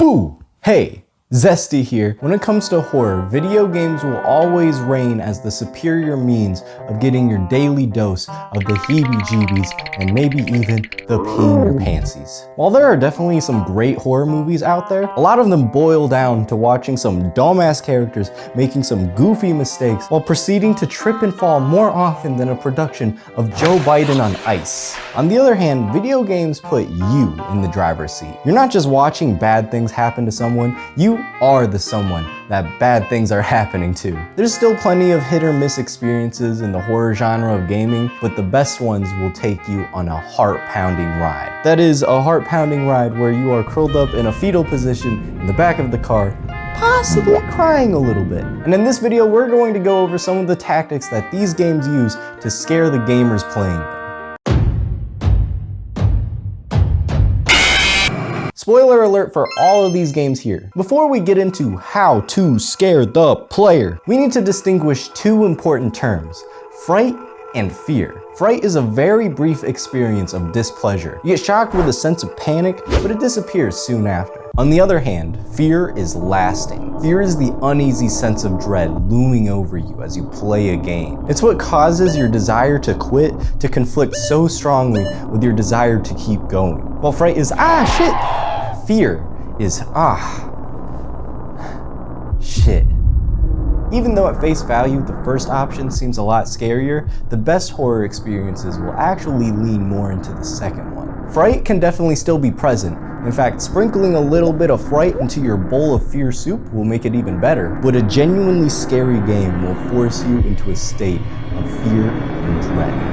Boo! Hey, Zesty here. When it comes to horror, video games will always reign as the superior means of getting your daily dose of the heebie-jeebies and maybe even the pee in your pantsies. While there are definitely some great horror movies out there, a lot of them boil down to watching some dumbass characters making some goofy mistakes while proceeding to trip and fall more often than a production of Joe Biden on ice. On the other hand, video games put you in the driver's seat. You're not just watching bad things happen to someone, you are the someone that bad things are happening to. There's still plenty of hit or miss experiences in the horror genre of gaming, but the best ones will take you on a heart-pounding ride. That is, a heart-pounding ride where you are curled up in a fetal position in the back of the car, possibly crying a little bit. And in this video, we're going to go over some of the tactics that these games use to scare the gamers playing them. Spoiler alert for all of these games here. Before we get into how to scare the player, we need to distinguish two important terms: fright and fear. Fright is a very brief experience of displeasure. You get shocked with a sense of panic, but it disappears soon after. On the other hand, fear is lasting. Fear is the uneasy sense of dread looming over you as you play a game. It's what causes your desire to quit to conflict so strongly with your desire to keep going. While fright is, shit, fear is, shit. Even though at face value, the first option seems a lot scarier, the best horror experiences will actually lean more into the second one. Fright can definitely still be present. In fact, sprinkling a little bit of fright into your bowl of fear soup will make it even better. But a genuinely scary game will force you into a state of fear and dread.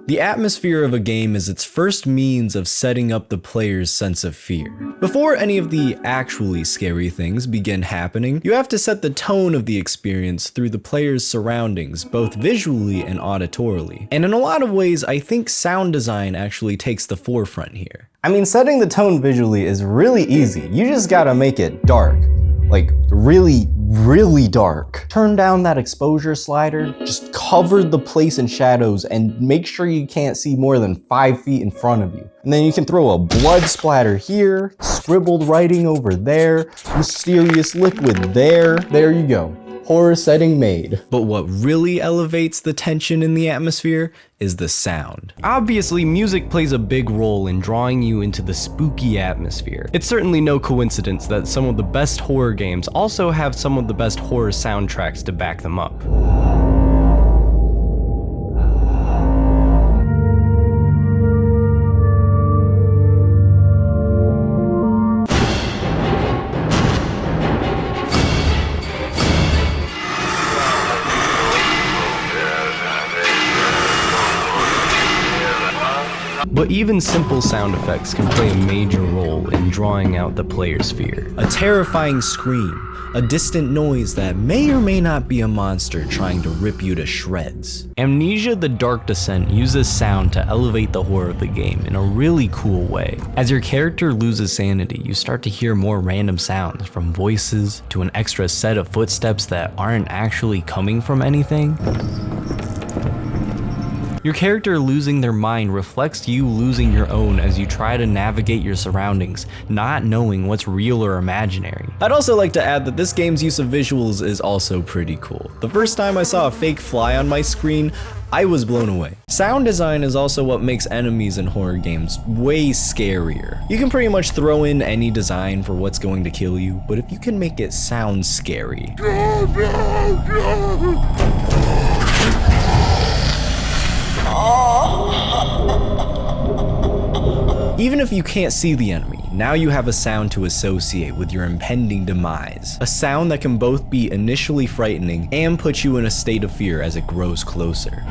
The atmosphere of a game is its first means of setting up the player's sense of fear. Before any of the actually scary things begin happening, you have to set the tone of the experience through the player's surroundings, both visually and auditorily. And in a lot of ways, I think sound design actually takes the forefront here. I mean, setting the tone visually is really easy. You just gotta make it dark. Like, really dark. Turn down that exposure slider, just cover the place in shadows and make sure you can't see more than 5 feet in front of you. And then you can throw a blood splatter here, scribbled writing over there, mysterious liquid there. There you go. Horror setting made. But what really elevates the tension in the atmosphere is the sound. Obviously, music plays a big role in drawing you into the spooky atmosphere. It's certainly no coincidence that some of the best horror games also have some of the best horror soundtracks to back them up. But even simple sound effects can play a major role in drawing out the player's fear. A terrifying scream, a distant noise that may or may not be a monster trying to rip you to shreds. Amnesia: The Dark Descent uses sound to elevate the horror of the game in a really cool way. As your character loses sanity, you start to hear more random sounds, from voices to an extra set of footsteps that aren't actually coming from anything. Your character losing their mind reflects you losing your own as you try to navigate your surroundings, not knowing what's real or imaginary. I'd also like to add that this game's use of visuals is also pretty cool. The first time I saw a fake fly on my screen, I was blown away. Sound design is also what makes enemies in horror games way scarier. You can pretty much throw in any design for what's going to kill you, but if you can make it sound scary. Even if you can't see the enemy, now you have a sound to associate with your impending demise. A sound that can both be initially frightening and put you in a state of fear as it grows closer.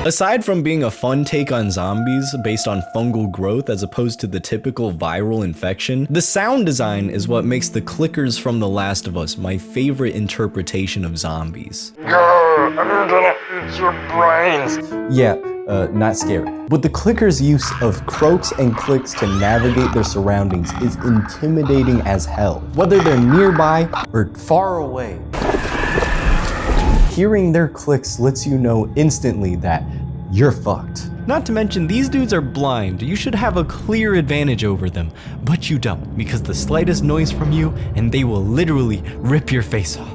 Aside from being a fun take on zombies based on fungal growth as opposed to the typical viral infection, the sound design is what makes the clickers from The Last of Us my favorite interpretation of zombies. I'm gonna eat your brains. Yeah, not scary. But the clickers' use of croaks and clicks to navigate their surroundings is intimidating as hell, whether they're nearby or far away. hearing their clicks lets you know instantly that you're fucked. Not to mention, these dudes are blind. You should have a clear advantage over them, but you don't, because the slightest noise from you and they will literally rip your face off.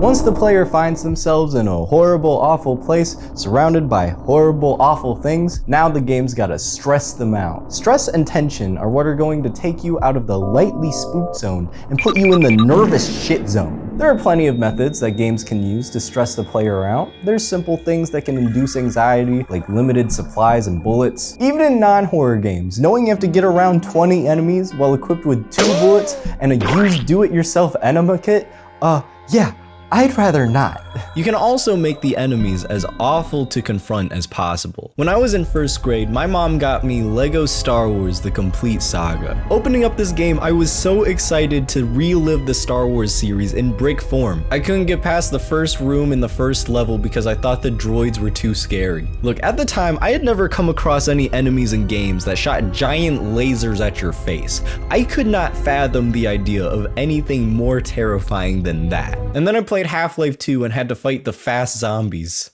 Once the player finds themselves in a horrible, awful place, surrounded by horrible, awful things, now the game's gotta stress them out. Stress and tension are what are going to take you out of the lightly spooked zone and put you in the nervous shit zone. There are plenty of methods that games can use to stress the player out. There's simple things that can induce anxiety, like limited supplies and bullets. Even in non-horror games, knowing you have to get around 20 enemies while equipped with 2 bullets and a used do-it-yourself enema kit, yeah, I'd rather not. You can also make the enemies as awful to confront as possible. When I was in 1st grade, my mom got me LEGO Star Wars: The Complete Saga. Opening up this game, I was so excited to relive the Star Wars series in brick form. I couldn't get past the first room in the first level because I thought the droids were too scary. Look, at the time, I had never come across any enemies in games that shot giant lasers at your face. I could not fathom the idea of anything more terrifying than that. And then I played Half-Life 2 and had to fight the fast zombies.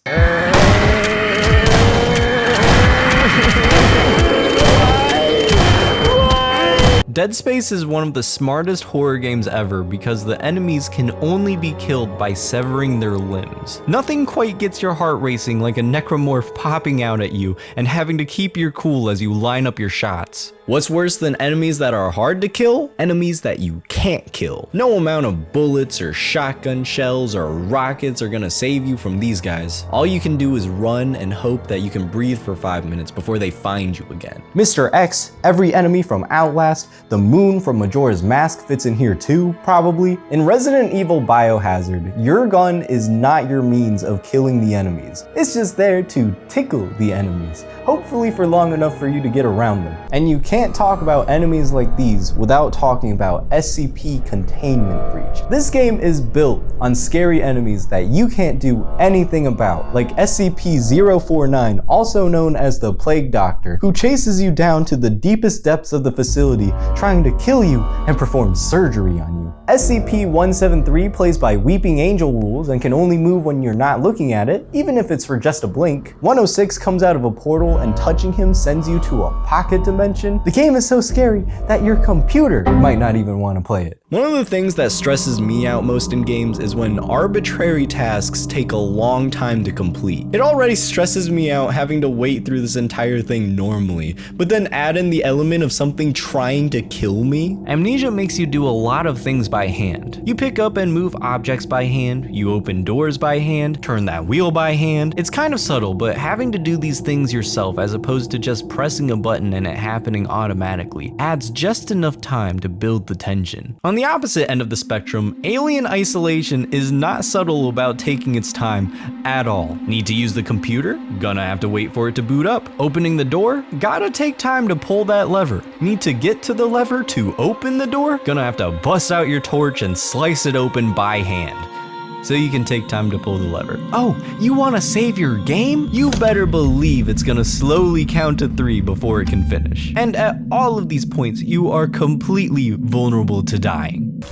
Dead Space is one of the smartest horror games ever because the enemies can only be killed by severing their limbs. Nothing quite gets your heart racing like a necromorph popping out at you and having to keep your cool as you line up your shots. What's worse than enemies that are hard to kill? Enemies that you can't kill. No amount of bullets or shotgun shells or rockets are gonna save you from these guys. All you can do is run and hope that you can breathe for 5 minutes before they find you again. Mr. X, every enemy from Outlast, the moon from Majora's Mask fits in here too, probably. In Resident Evil Biohazard, your gun is not your means of killing the enemies. It's just there to tickle the enemies, hopefully for long enough for you to get around them. And you can't talk about enemies like these without talking about SCP Containment Breach. This game is built on scary enemies that you can't do anything about, like SCP-049, also known as the Plague Doctor, who chases you down to the deepest depths of the facility, trying to kill you and perform surgery on you. SCP-173 plays by Weeping Angel rules and can only move when you're not looking at it, even if it's for just a blink. 106 comes out of a portal and touching him sends you to a pocket dimension. The game is so scary that your computer might not even want to play it. One of the things that stresses me out most in games is when arbitrary tasks take a long time to complete. It already stresses me out having to wait through this entire thing normally, but then add in the element of something trying to kill me. Amnesia makes you do a lot of things by hand. You pick up and move objects by hand, you open doors by hand, turn that wheel by hand. It's kind of subtle, but having to do these things yourself as opposed to just pressing a button and it happening automatically adds just enough time to build the tension. On the opposite end of the spectrum, Alien Isolation is not subtle about taking its time at all. Need to use the computer? Gonna have to wait for it to boot up. Opening the door? Gotta take time to pull that lever. Need to get to the lever to open the door? Gonna have to bust out your torch and slice it open by hand, so you can take time to pull the lever. Oh, you wanna save your game? You better believe it's gonna slowly count to 3 before it can finish. And at all of these points, you are completely vulnerable to dying.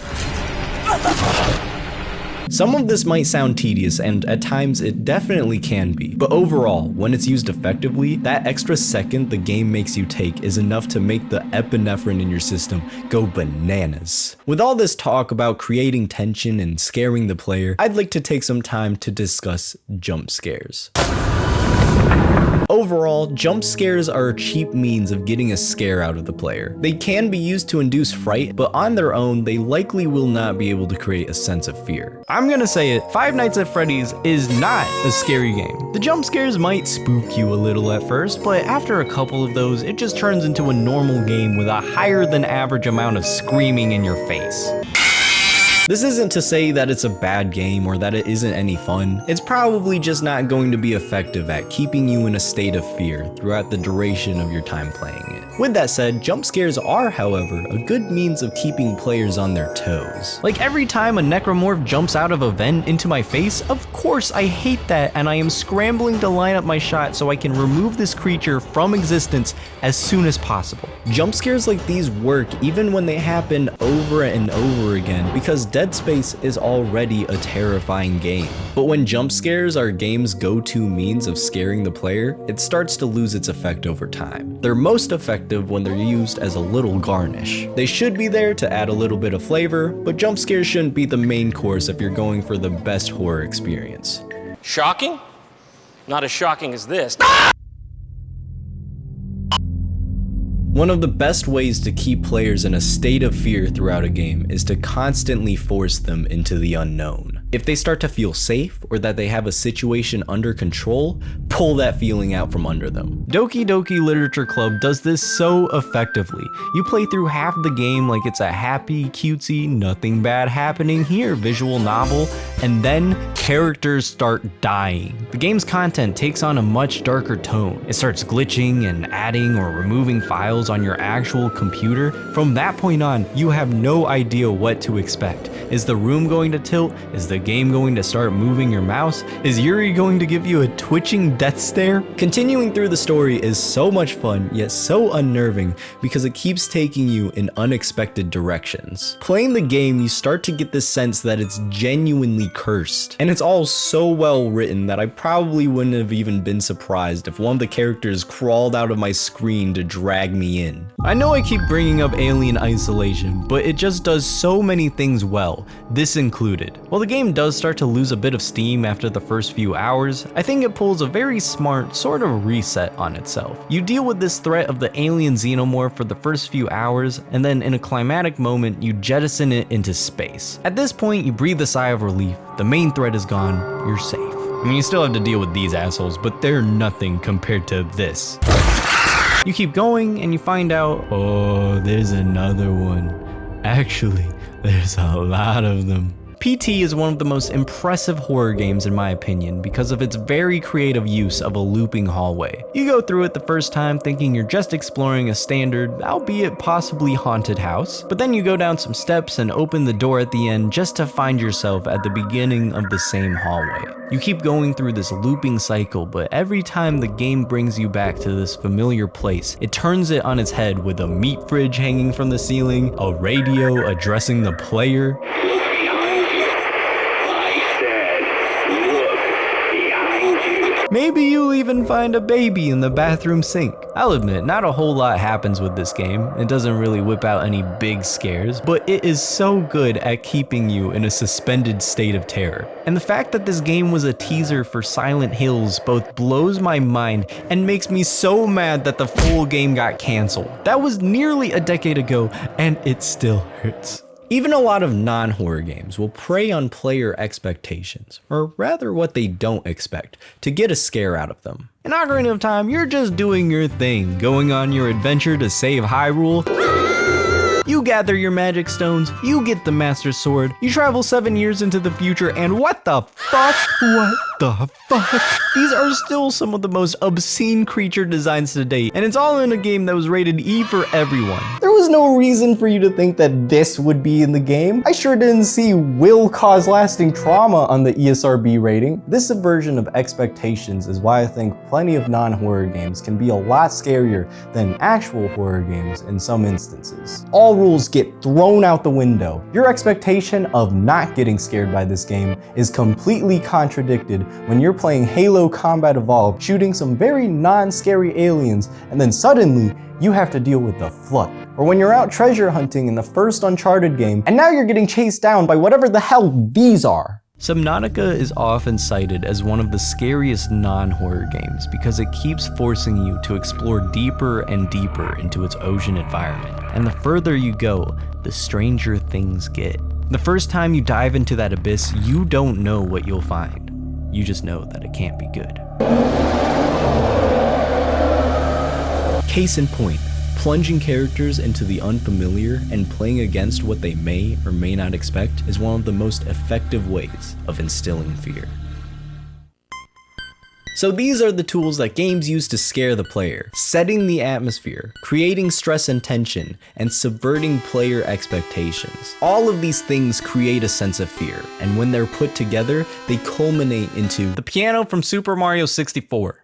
Some of this might sound tedious, and at times it definitely can be, but overall, when it's used effectively, that extra second the game makes you take is enough to make the epinephrine in your system go bananas. With all this talk about creating tension and scaring the player, I'd like to take some time to discuss jump scares. Overall, jump scares are a cheap means of getting a scare out of the player. They can be used to induce fright, but on their own, they likely will not be able to create a sense of fear. I'm gonna say it, Five Nights at Freddy's is not a scary game. The jump scares might spook you a little at first, but after a couple of those, it just turns into a normal game with a higher than average amount of screaming in your face. This isn't to say that it's a bad game or that it isn't any fun. It's probably just not going to be effective at keeping you in a state of fear throughout the duration of your time playing it. With that said, jump scares are, however, a good means of keeping players on their toes. Like every time a necromorph jumps out of a vent into my face, of course I hate that and I am scrambling to line up my shot so I can remove this creature from existence as soon as possible. Jump scares like these work even when they happen over and over again because Dead Space is already a terrifying game. But when jump scares are a game's go-to means of scaring the player, it starts to lose its effect over time. They're most effective when they're used as a little garnish. They should be there to add a little bit of flavor, but jump scares shouldn't be the main course if you're going for the best horror experience. Shocking? Not as shocking as this. One of the best ways to keep players in a state of fear throughout a game is to constantly force them into the unknown. If they start to feel safe or that they have a situation under control, pull that feeling out from under them. Doki Doki Literature Club does this so effectively. You play through half the game like it's a happy, cutesy, nothing bad happening here visual novel, and then characters start dying. The game's content takes on a much darker tone. It starts glitching and adding or removing files on your actual computer. From that point on, you have no idea what to expect. Is the room going to tilt? Is the game going to start moving your mouse? Is Yuri going to give you a twitching death stare? Continuing through the story is so much fun, yet so unnerving because it keeps taking you in unexpected directions. Playing the game, you start to get the sense that it's genuinely cursed, and it's all so well written that I probably wouldn't have even been surprised if one of the characters crawled out of my screen to drag me in. I know I keep bringing up Alien Isolation, but it just does so many things well, this included. While the game does start to lose a bit of steam after the first few hours, I think it pulls a very smart sort of reset on itself. You deal with this threat of the alien xenomorph for the first few hours, and then in a climatic moment, you jettison it into space. At this point, you breathe a sigh of relief, the main threat is gone, you're safe. I mean, you still have to deal with these assholes, but they're nothing compared to this. You keep going and you find out, oh, there's another one. Actually, there's a lot of them. PT is one of the most impressive horror games in my opinion because of its very creative use of a looping hallway. You go through it the first time thinking you're just exploring a standard, albeit possibly haunted house, but then you go down some steps and open the door at the end just to find yourself at the beginning of the same hallway. You keep going through this looping cycle, but every time the game brings you back to this familiar place, it turns it on its head with a meat fridge hanging from the ceiling, a radio addressing the player, maybe you'll even find a baby in the bathroom sink. I'll admit, not a whole lot happens with this game. It doesn't really whip out any big scares, but it is so good at keeping you in a suspended state of terror. And the fact that this game was a teaser for Silent Hills both blows my mind and makes me so mad that the full game got canceled. That was nearly a decade ago, and it still hurts. Even a lot of non-horror games will prey on player expectations, or rather what they don't expect, to get a scare out of them. In Ocarina of Time, you're just doing your thing, going on your adventure to save Hyrule. You gather your magic stones, you get the Master Sword, you travel 7 years into the future, and what the fuck? What the fuck? These are still some of the most obscene creature designs to date, and it's all in a game that was rated E for everyone. There was no reason for you to think that this would be in the game. I sure didn't see will cause lasting trauma on the ESRB rating. This subversion of expectations is why I think plenty of non-horror games can be a lot scarier than actual horror games in some instances. All rules get thrown out the window. Your expectation of not getting scared by this game is completely contradicted when you're playing Halo Combat Evolved, shooting some very non-scary aliens, and then suddenly you have to deal with the Flood. Or when you're out treasure hunting in the first Uncharted game, and now you're getting chased down by whatever the hell these are. Subnautica is often cited as one of the scariest non-horror games because it keeps forcing you to explore deeper and deeper into its ocean environment. And the further you go, the stranger things get. The first time you dive into that abyss, you don't know what you'll find. You just know that it can't be good. Case in point, plunging characters into the unfamiliar and playing against what they may or may not expect is one of the most effective ways of instilling fear. So these are the tools that games use to scare the player: setting the atmosphere, creating stress and tension, and subverting player expectations. All of these things create a sense of fear, and when they're put together, they culminate into the piano from Super Mario 64.